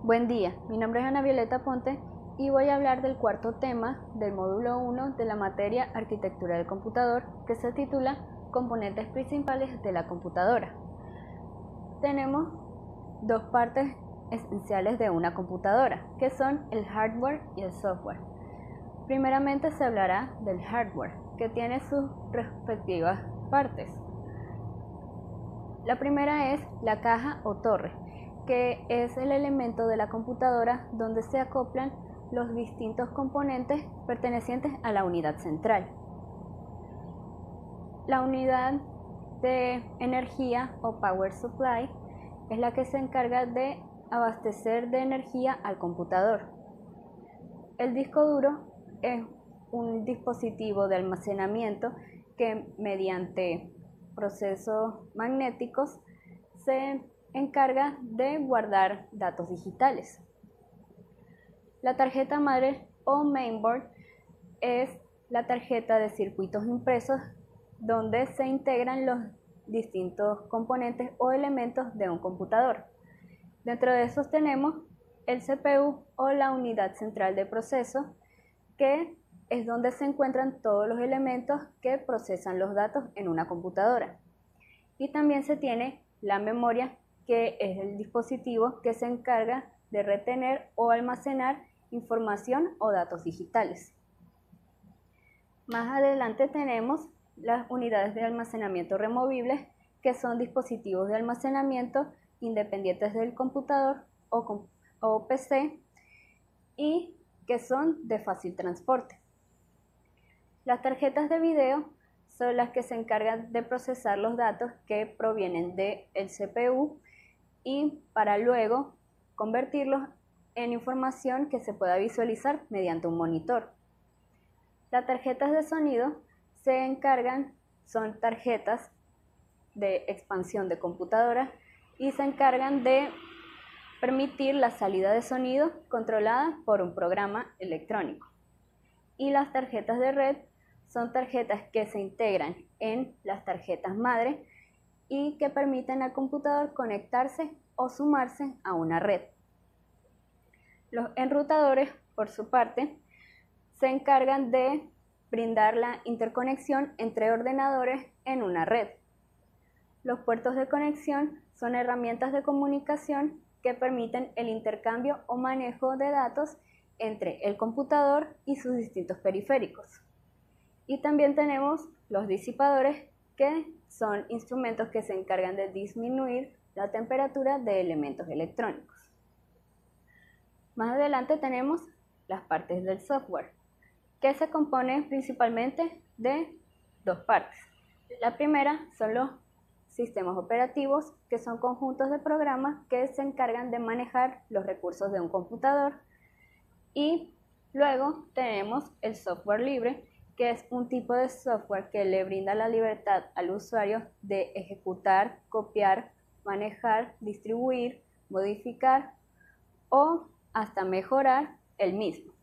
Buen día, mi nombre es Ana Violeta Ponte y voy a hablar del cuarto tema del módulo 1 de la materia Arquitectura del Computador, que se titula Componentes principales de la computadora. Tenemos dos partes esenciales de una computadora, que son el hardware y el software. Primeramente se hablará del hardware, que tiene sus respectivas partes. La primera es la caja o torre, que es el elemento de la computadora donde se acoplan los distintos componentes pertenecientes a la unidad central. La unidad de energía o power supply es la que se encarga de abastecer de energía al computador. El disco duro es un dispositivo de almacenamiento que mediante procesos magnéticos se encarga de guardar datos digitales. La tarjeta madre o mainboard es la tarjeta de circuitos impresos donde se integran los distintos componentes o elementos de un computador. Dentro de esos tenemos el CPU o la unidad central de proceso, que es donde se encuentran todos los elementos que procesan los datos en una computadora. Y también se tiene la memoria, que es el dispositivo que se encarga de retener o almacenar información o datos digitales. Más adelante tenemos las unidades de almacenamiento removibles, que son dispositivos de almacenamiento independientes del computador o PC y que son de fácil transporte. Las tarjetas de video son las que se encargan de procesar los datos que provienen del CPU y para luego convertirlos en información que se pueda visualizar mediante un monitor. Las tarjetas de sonido son tarjetas de expansión de computadora y se encargan de permitir la salida de sonido controlada por un programa electrónico. Y las tarjetas de red son tarjetas que se integran en las tarjetas madre y que permiten al computador conectarse o sumarse a una red. Los enrutadores, por su parte, se encargan de brindar la interconexión entre ordenadores en una red. Los puertos de conexión son herramientas de comunicación que permiten el intercambio o manejo de datos entre el computador y sus distintos periféricos. Y también tenemos los disipadores, que son instrumentos que se encargan de disminuir la temperatura de elementos electrónicos. Más adelante tenemos las partes del software, que se compone principalmente de dos partes. La primera son los sistemas operativos, que son conjuntos de programas que se encargan de manejar los recursos de un computador. Y luego tenemos el software libre, que es un tipo de software que le brinda la libertad al usuario de ejecutar, copiar, manejar, distribuir, modificar o hasta mejorar el mismo.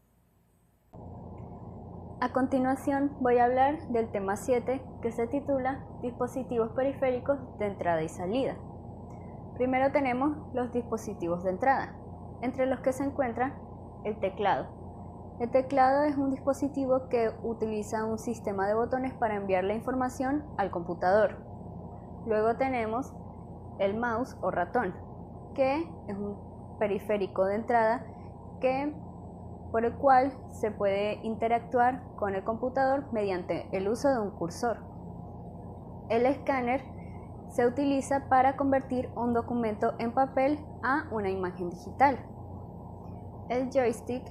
A continuación voy a hablar del tema 7, que se titula Dispositivos periféricos de entrada y salida. Primero tenemos los dispositivos de entrada, entre los que se encuentra el teclado. El teclado es un dispositivo que utiliza un sistema de botones para enviar la información al computador. Luego tenemos el mouse o ratón, que es un periférico de entrada por el cual se puede interactuar con el computador mediante el uso de un cursor. El escáner se utiliza para convertir un documento en papel a una imagen digital. El joystick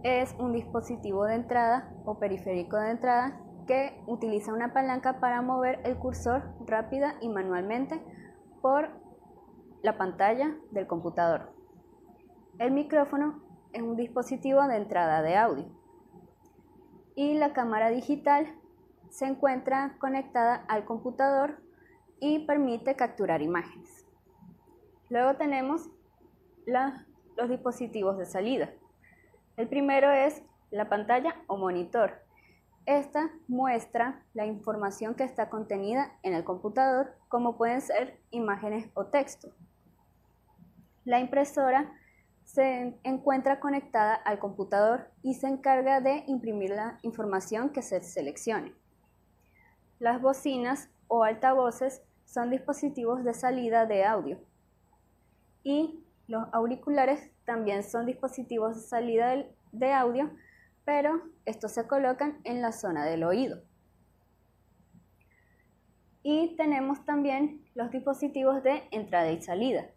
es un dispositivo de entrada o periférico de entrada que utiliza una palanca para mover el cursor rápida y manualmente por la pantalla del computador. El micrófono es un dispositivo de entrada de audio. Y la cámara digital se encuentra conectada al computador y permite capturar imágenes. Luego tenemos los dispositivos de salida. El primero es la pantalla o monitor. Esta muestra la información que está contenida en el computador, como pueden ser imágenes o texto. La impresora se encuentra conectada al computador y se encarga de imprimir la información que se seleccione. Las bocinas o altavoces son dispositivos de salida de audio y los auriculares también son dispositivos de salida de audio, pero estos se colocan en la zona del oído. Y tenemos también los dispositivos de entrada y salida,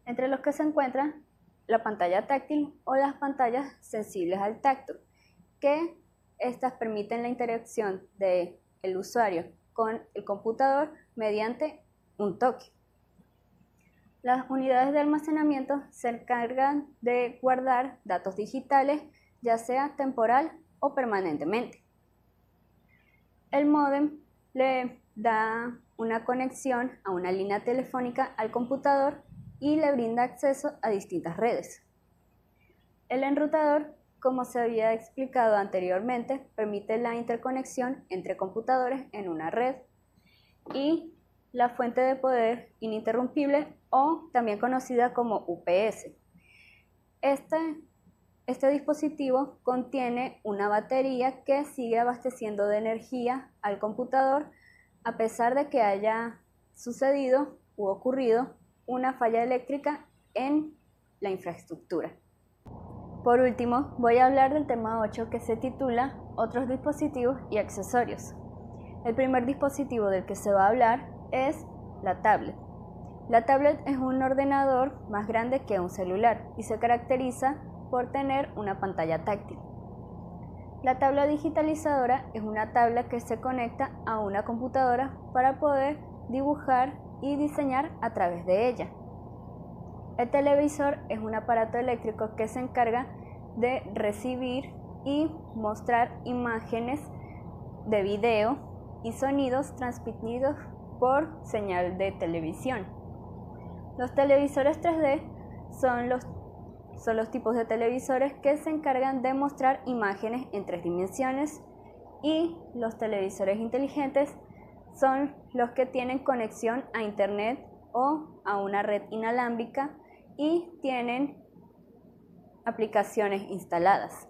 entre los que se encuentran la pantalla táctil o las pantallas sensibles al tacto, que estas permiten la interacción del usuario con el computador mediante un toque. Las unidades de almacenamiento se encargan de guardar datos digitales, ya sea temporal o permanentemente. El módem le da una conexión a una línea telefónica al computador y le brinda acceso a distintas redes. El enrutador, como se había explicado anteriormente, permite la interconexión entre computadores en una red, y la fuente de poder ininterrumpible, o también conocida como UPS. Este dispositivo contiene una batería que sigue abasteciendo de energía al computador a pesar de que haya sucedido u ocurrido una falla eléctrica en la infraestructura. Por último, voy a hablar del tema 8, que se titula Otros dispositivos y accesorios. El primer dispositivo del que se va a hablar es la tablet. La tablet es un ordenador más grande que un celular y se caracteriza por tener una pantalla táctil. La tabla digitalizadora es una tabla que se conecta a una computadora para poder dibujar y diseñar a través de ella. El televisor es un aparato eléctrico que se encarga de recibir y mostrar imágenes de video y sonidos transmitidos por señal de televisión. Los televisores 3D son los tipos de televisores que se encargan de mostrar imágenes en 3 dimensiones, y los televisores inteligentes son los que tienen conexión a internet o a una red inalámbrica y tienen aplicaciones instaladas.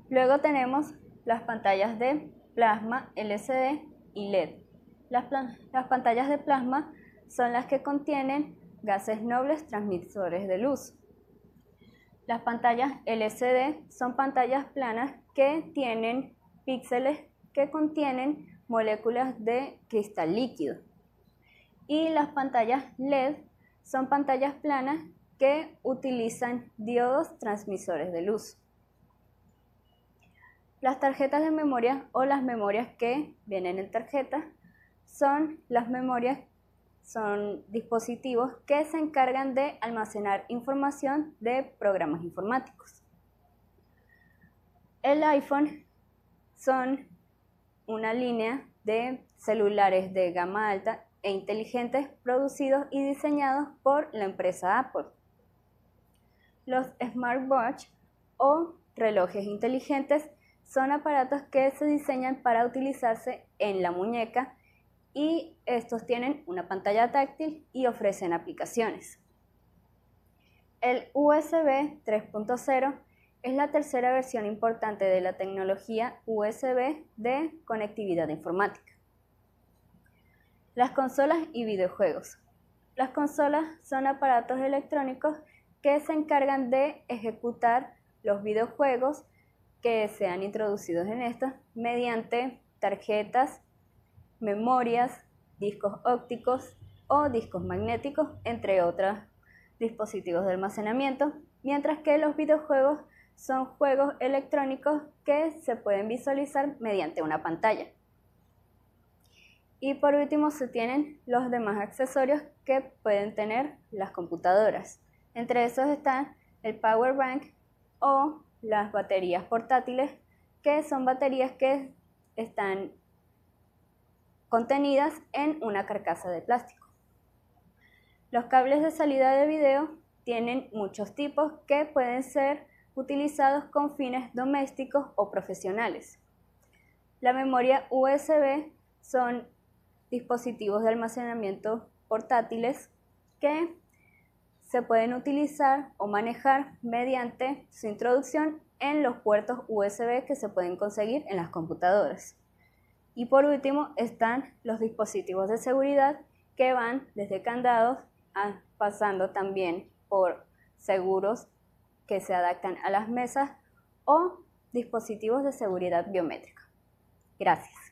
Luego tenemos las pantallas de plasma, LCD y LED. Las pantallas de plasma son las que contienen gases nobles transmisores de luz. Las pantallas LCD son pantallas planas que tienen píxeles que contienen moléculas de cristal líquido. Y las pantallas LED son pantallas planas que utilizan diodos transmisores de luz. Las tarjetas de memoria o las memorias que vienen en tarjeta son dispositivos que se encargan de almacenar información de programas informáticos. El iPhone son una línea de celulares de gama alta e inteligentes producidos y diseñados por la empresa Apple. Los smartwatch o relojes inteligentes son aparatos que se diseñan para utilizarse en la muñeca, y estos tienen una pantalla táctil y ofrecen aplicaciones. El USB 3.0 es la tercera versión importante de la tecnología USB de conectividad informática. Las consolas y videojuegos. Las consolas son aparatos electrónicos que se encargan de ejecutar los videojuegos que sean introducidos en estas mediante tarjetas, memorias, discos ópticos o discos magnéticos, entre otros dispositivos de almacenamiento, mientras que los videojuegos son juegos electrónicos que se pueden visualizar mediante una pantalla. Y por último se tienen los demás accesorios que pueden tener las computadoras. Entre esos están el power bank o las baterías portátiles, que son baterías que están contenidas en una carcasa de plástico. Los cables de salida de video tienen muchos tipos que pueden ser utilizados con fines domésticos o profesionales. La memoria USB son dispositivos de almacenamiento portátiles que se pueden utilizar o manejar mediante su introducción en los puertos USB que se pueden conseguir en las computadoras. Y por último están los dispositivos de seguridad que van desde candados pasando también por seguros que se adaptan a las mesas o dispositivos de seguridad biométrica. Gracias.